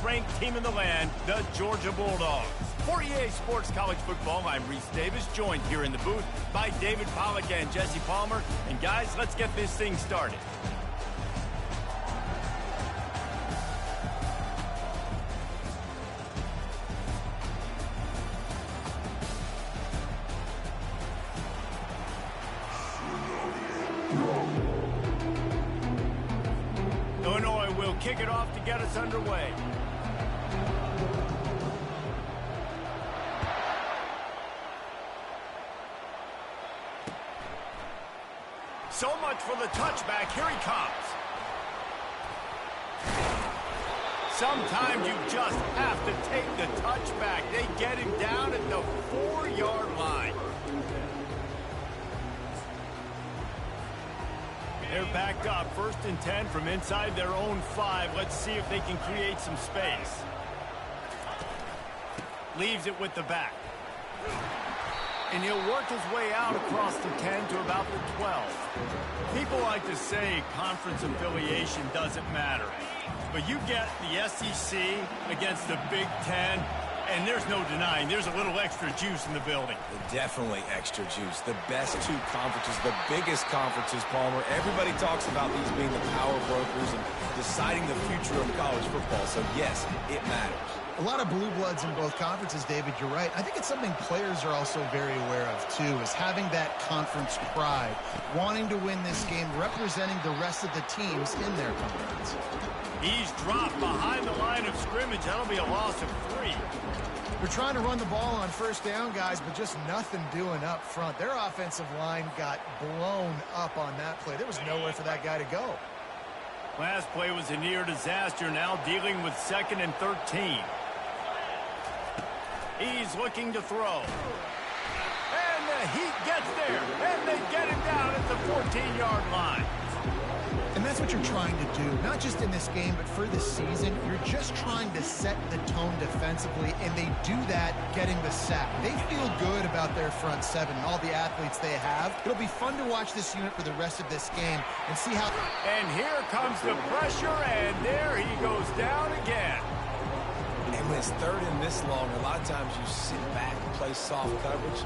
ranked team in the land, the Georgia Bulldogs. For EA Sports College Football, I'm Reese Davis, joined here in the booth by David Pollack and Jesse Palmer. And guys, let's get this thing started. Illinois will kick it off to get us underway. So much for the touchback. Here he comes. Sometimes you just have to take the touchback. They get him down at the 4-yard line. They're backed up, 1st and 10 from inside their own 5. Let's see if they can create some space. Leaves it with the back. And he'll work his way out across the 10 to about the 12. People like to say conference affiliation doesn't matter. But you get the SEC against the Big Ten, and there's no denying there's a little extra juice in the building. Definitely extra juice. The best 2 conferences, the biggest conferences, Palmer. Everybody talks about these being the power brokers and deciding the future of college football. So, yes, it matters. A lot of blue bloods in both conferences, David, you're right. I think it's something players are also very aware of, too, is having that conference pride, wanting to win this game, representing the rest of the teams in their conference. He's dropped behind the line of scrimmage. That'll be a loss of 3. They're trying to run the ball on 1st down, guys, but just nothing doing up front. Their offensive line got blown up on that play. There was nowhere for that guy to go. Last play was a near disaster, now dealing with 2nd and 13. He's looking to throw. And the heat gets there. And they get him down at the 14-yard line. And that's what you're trying to do, not just in this game, but for this season. You're just trying to set the tone defensively, and they do that getting the sack. They feel good about their front 7 and all the athletes they have. It'll be fun to watch this unit for the rest of this game and see how... And here comes the pressure, and there he goes down again. And when it's 3rd and this long, a lot of times you sit back and play soft coverage.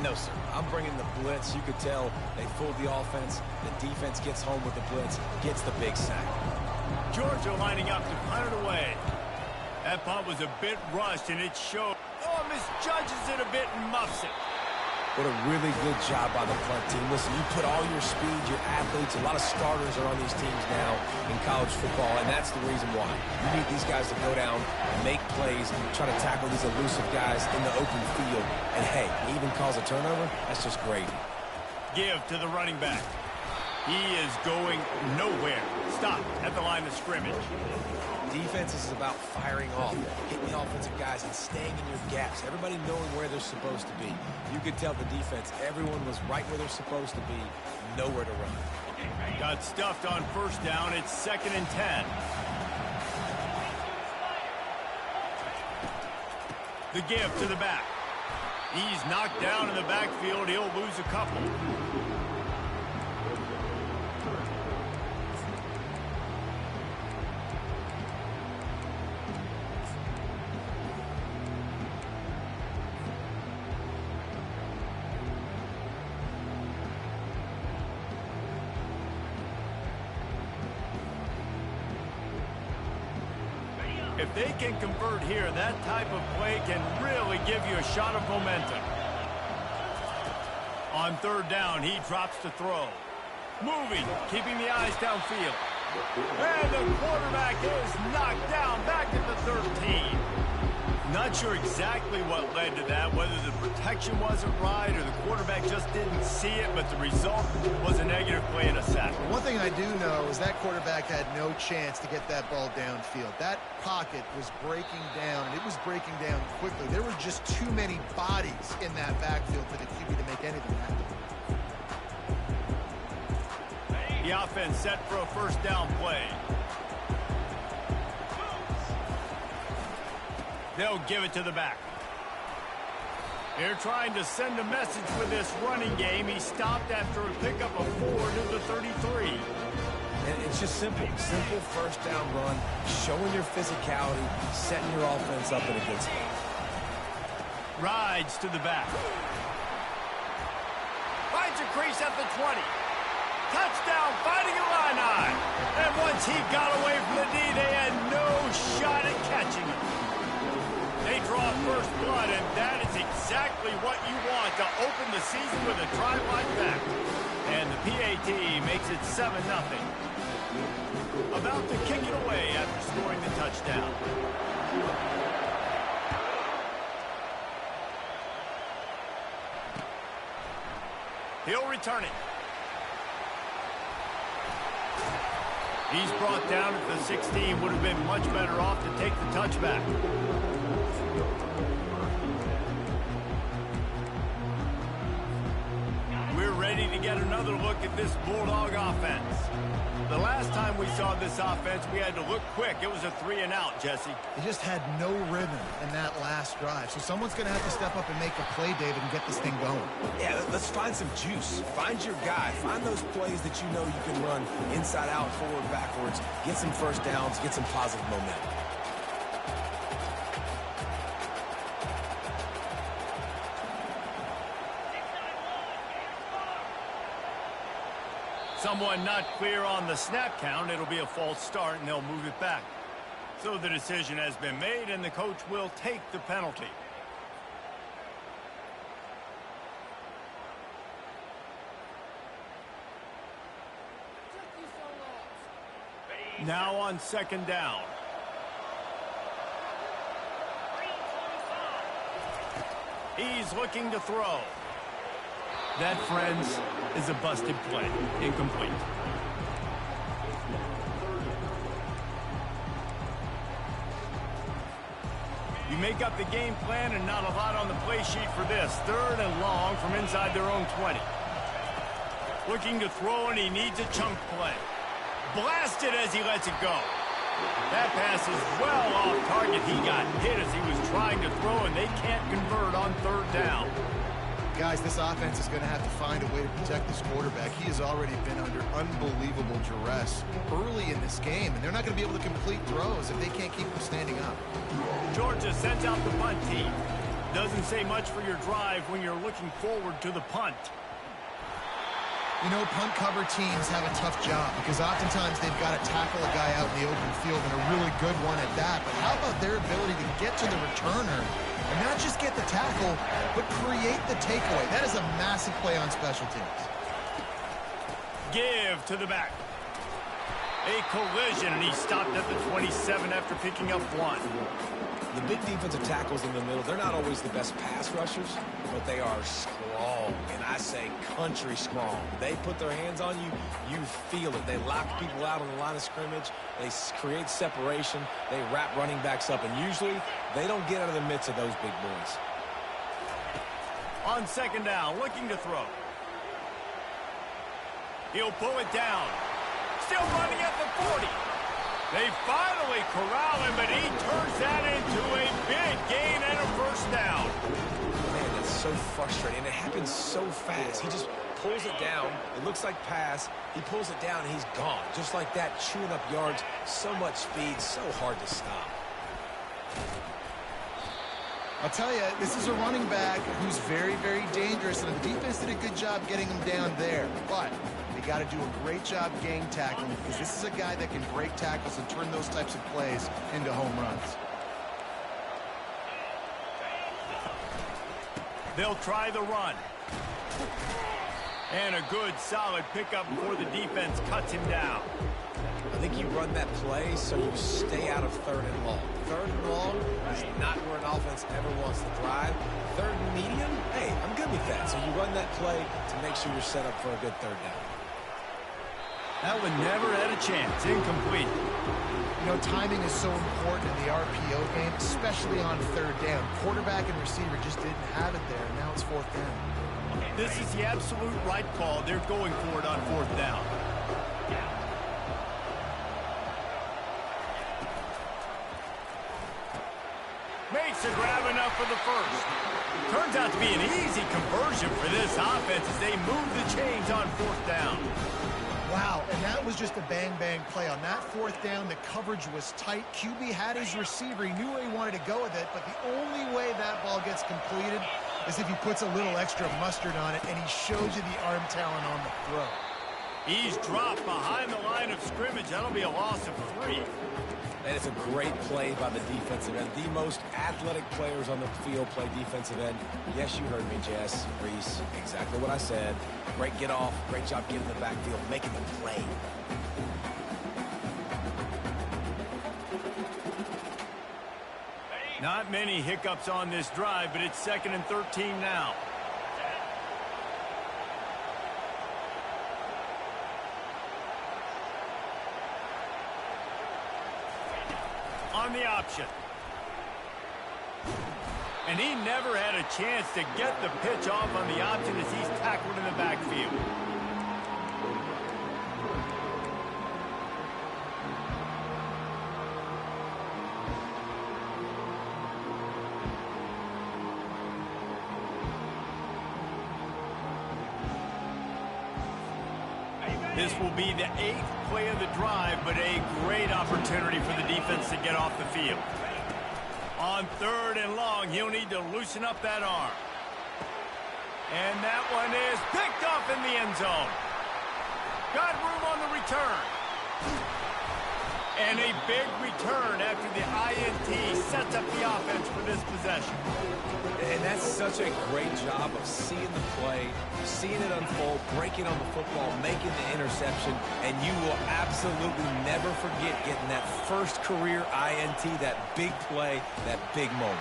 No, sir. I'm bringing the blitz. You could tell they fooled the offense. The defense gets home with the blitz, gets the big sack. Georgia lining up to punt it away. That punt was a bit rushed, and it showed. Oh, misjudges it a bit and muffs it. What a really good job by the punt team. Listen, you put all your speed, your athletes, a lot of starters are on these teams now in college football, and that's the reason why. You need these guys to go down, make plays, try to tackle these elusive guys in the open field. And, hey, even cause a turnover, that's just great. Give to the running back. He is going nowhere. Stop at the line of scrimmage. Defense is about firing off, hitting the offensive guys and staying in your gaps. Everybody knowing where they're supposed to be. You could tell the defense, everyone was right where they're supposed to be, nowhere to run. Got stuffed on 1st down. It's 2nd and 10. The give to the back. He's knocked down in the backfield. He'll lose a couple. If they can convert here, that type of play can really give you a shot of momentum. On 3rd down, he drops to throw. Moving, keeping the eyes downfield. And the quarterback is knocked down back at the 13. Not sure exactly what led to that, whether the protection wasn't right or the quarterback just didn't see it, but the result was a negative play and a sack. One thing I do know is that quarterback had no chance to get that ball downfield. That pocket was breaking down, and it was breaking down quickly. There were just too many bodies in that backfield for the QB to make anything happen. The offense set for a 1st down play. They'll give it to the back. They're trying to send a message with this running game. He stopped after a pickup of 4 to the 33. And it's just simple. Simple first down run, showing your physicality, setting your offense up in a good spot. Rides to the back. Finds a crease at the 20. Touchdown, fighting Illini. And once he got away from the D, they had no shot at catching him. They draw first blood, and that is exactly what you want to open the season with a drive like that. And the PAT makes it 7-0. About to kick it away after scoring the touchdown. He'll return it. He's brought down at the 16. Would have been much better off to take the touchback. We're ready to get another look at this Bulldog offense. The last time we saw this offense, we had to look quick. It was a 3-and-out, Jesse. They just had no rhythm in that last drive. So someone's going to have to step up and make a play, David, and get this thing going. Yeah, let's find some juice. Find your guy. Find those plays that you know you can run inside out, forward, backwards. Get some first downs. Get some positive momentum. Someone not clear on the snap count. It'll be a false start, and they'll move it back. So the decision has been made, and the coach will take the penalty. Now on second down. He's looking to throw. That, friends, is a busted play. Incomplete. You make up the game plan and not a lot on the play sheet for this. 3rd and long from inside their own 20. Looking to throw, and he needs a chunk play. Blasted as he lets it go. That pass is well off target. He got hit as he was trying to throw, and they can't convert on 3rd down. Guys, this offense is going to have to find a way to protect this quarterback. He has already been under unbelievable duress early in this game, and they're not going to be able to complete throws if they can't keep them standing up. Georgia sends out the punt team. Doesn't say much for your drive when you're looking forward to the punt. You know, punt cover teams have a tough job because oftentimes they've got to tackle a guy out in the open field, and a really good one at that. But how about their ability to get to the returner and not just get the tackle, but create the takeaway? That is a massive play on special teams. Give to the back. A collision, and he stopped at the 27 after picking up 1. The big defensive tackles in the middle, they're not always the best pass rushers, but they are strong, and I say country strong. They put their hands on you, you feel it. They lock people out on the line of scrimmage. They create separation. They wrap running backs up, and usually they don't get out of the midst of those big boys. On second down, looking to throw. He'll pull it down. Still running at the 40. They finally corral him, but he turns that into a big gain and a first down. Man, that's so frustrating. It happens so fast. He just pulls it down. It looks like pass. He pulls it down, and he's gone. Just like that, chewing up yards. So much speed, so hard to stop. I'll tell you, this is a running back who's very, very dangerous, and the defense did a good job getting him down there. But they got to do a great job gang tackling because this is a guy that can break tackles and turn those types of plays into home runs. They'll try the run. And a good, solid pickup before the defense cuts him down. I think you run that play so you stay out of 3rd and long. 3rd and long is not where an offense ever wants to drive. 3rd and medium, hey, I'm good with that. So you run that play to make sure you're set up for a good 3rd down. That one never had a chance. Incomplete. You know, timing is so important in the RPO game, especially on 3rd down. Quarterback and receiver just didn't have it there, and now it's 4th down. This is the absolute right call. They're going for it on 4th down. Makes a grab enough for the first. Turns out to be an easy conversion for this offense as they move the chains on 4th down. Wow, and that was just a bang-bang play. On that fourth down, the coverage was tight. QB had his receiver. He knew where he wanted to go with it, but the only way that ball gets completed is if he puts a little extra mustard on it, and he shows you the arm talent on the throw. He's dropped behind the line of scrimmage. That'll be a loss of 3. And it's a great play by the defensive end. The most athletic players on the field play defensive end. Yes, you heard me, Jess, Reese. Exactly what I said. Great get off. Great job getting the backfield, making the play. Not many hiccups on this drive, but it's 2nd and 13 now. On the option. And he never had a chance to get the pitch off on the option as he's tackled in the backfield. This will be the 8th play of the drive, but a great opportunity for the defense to get off the field. On 3rd and long, he'll need to loosen up that arm. And that one is picked off in the end zone. Got room on the return. And a big return after the INT sets up the offense for this possession. And that's such a great job of seeing the play, seeing it unfold, breaking on the football, making the interception, and you will absolutely never forget getting that first career INT, that big play, that big moment.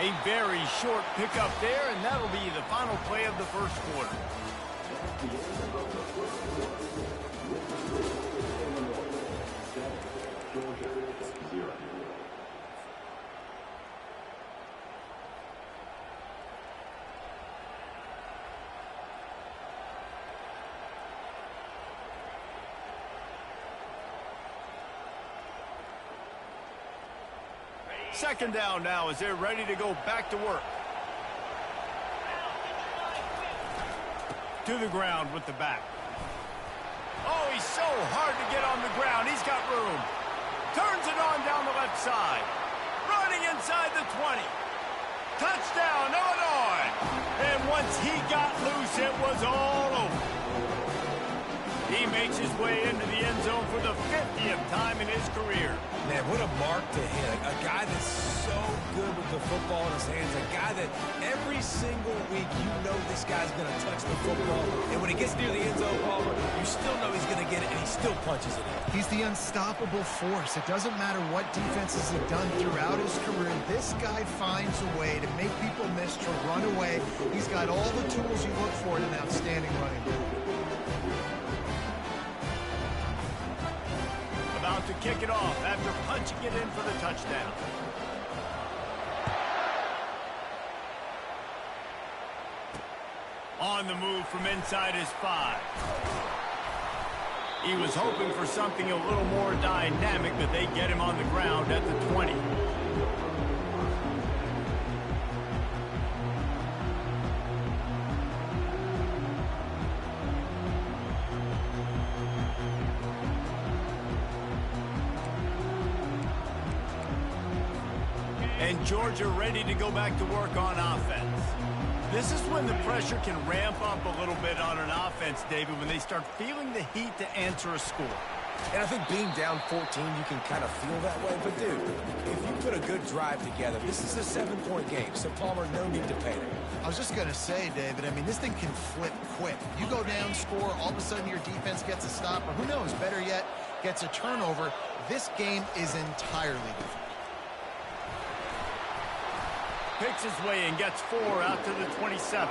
A very short pickup there, and that'll be the final play of the first quarter. Second down now as they're ready to go back to work. To the ground with the back. Oh, he's so hard to get on the ground. He's got room. Turns it on down the left side. Running inside the 20. Touchdown, Illinois. And once he got loose, it was all over. He makes his way into the end zone for the 50th time in his career. Man, what a mark to hit. A guy that's so good with the football in his hands. A guy that every single week you know this guy's going to touch the football. And when he gets near the end zone, Palmer, you still know he's going to get it, and he still punches it in. He's the unstoppable force. It doesn't matter what defenses have done throughout his career. This guy finds a way to make people miss, to run away. He's got all the tools you look for in an outstanding running back. About to kick it off after punching it in for the touchdown. On the move from inside his 5. He was hoping for something a little more dynamic, but they get him on the ground at the 20. And Georgia ready to go back to work on offense. This is when the pressure can ramp up a little bit on an offense, David, when they start feeling the heat to answer a score. And I think being down 14, you can kind of feel that way. But, dude, if you put a good drive together, this is a 7-point game. So, Palmer, no need to panic. I was just going to say, David, I mean, this thing can flip quick. You go down, score, all of a sudden your defense gets a stop, or who knows, better yet, gets a turnover. This game is entirely different. Picks his way and gets 4 out to the 27.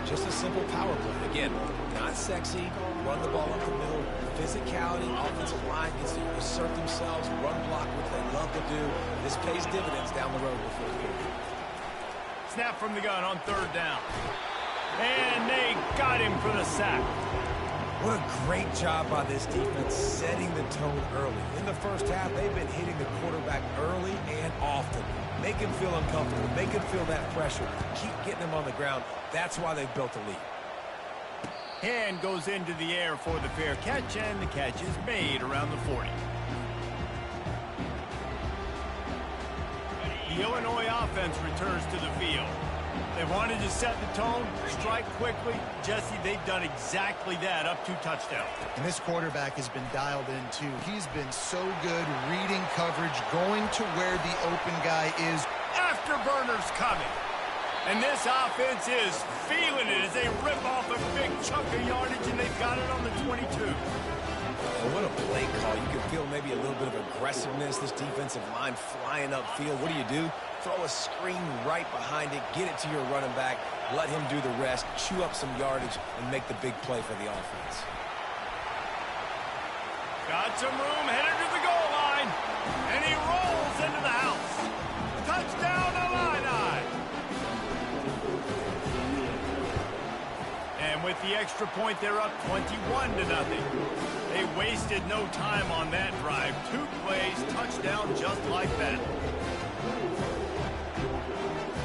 Just a simple power play. Again, not sexy, run the ball up the middle, physicality, offensive line gets to assert themselves, run block, which they love to do. This pays dividends down the road with it. Snap from the gun on 3rd down. And they got him for the sack. What a great job by this defense setting the tone early. In the first half, they've been hitting the quarterback early and often. Make him feel uncomfortable. Make him feel that pressure. Keep getting him on the ground. That's why they've built a lead. Hand goes into the air for the fair catch, and the catch is made around the 40. The Illinois offense returns to the field. They wanted to set the tone, strike quickly. Jesse, they've done exactly that, up 2 touchdowns. And this quarterback has been dialed in, too. He's been so good reading coverage, going to where the open guy is. Afterburners coming. And this offense is feeling it as they rip off a big chunk of yardage, and they've got it on the 22. And what a play call. You can feel maybe a little bit of aggressiveness. This defensive line flying upfield. What do? Throw a screen right behind it, get it to your running back, let him do the rest, chew up some yardage, and make the big play for the offense. Got some room, headed to the goal line, and he rolls into the house. Touchdown, Illini! And with the extra point, they're up 21-0. They wasted no time on that drive. 2 plays, touchdown just like that.